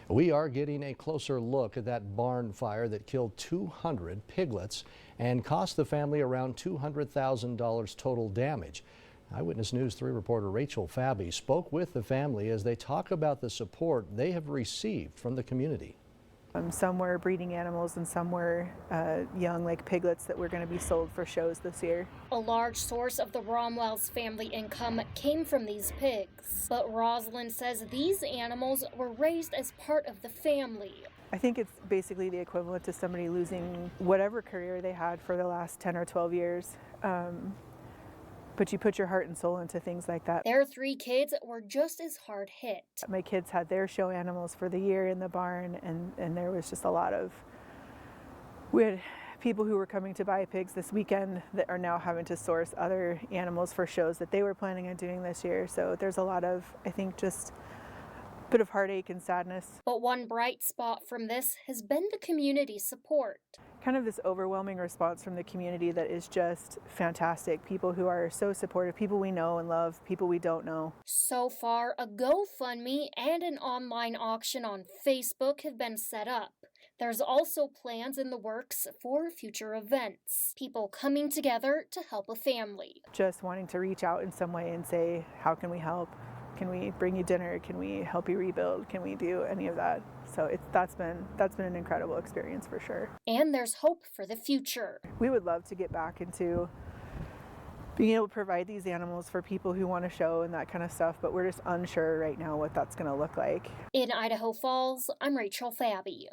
We are getting a closer look at that barn fire that killed 200 piglets and cost the family around $200,000 total damage. Eyewitness News 3 reporter Rachel Fabi spoke with the family as they talk about the support they have received from the community. Some were breeding animals and some were young, like piglets, that were going to be sold for shows this year. A large source of the Romwell's family income came from these pigs, but Rosalind says these animals were raised as part of the family. I think it's basically the equivalent to somebody losing whatever career they had for the last 10 or 12 years. But you put your heart and soul into things like that. Their 3 kids were just as hard hit. My kids had their show animals for the year in the barn, and there was just a lot of, we had people who were coming to buy pigs this weekend that are now having to source other animals for shows that they were planning on doing this year. So there's a lot of, I think, just a bit of heartache and sadness. But one bright spot from this has been the community support. Kind of this overwhelming response from the community that is just fantastic. People who are so supportive, people we know and love, people we don't know. So far, a GoFundMe and an online auction on Facebook have been set up. There's also plans in the works for future events. People coming together to help a family. Just wanting to reach out in some way and say, how can we help? Can we bring you dinner? Can we help you rebuild? Can we do any of that? So that's been an incredible experience for sure. And there's hope for the future. We would love to get back into being able to provide these animals for people who want to show and that kind of stuff, but we're just unsure right now what that's going to look like. In Idaho Falls, I'm Rachel Fabi.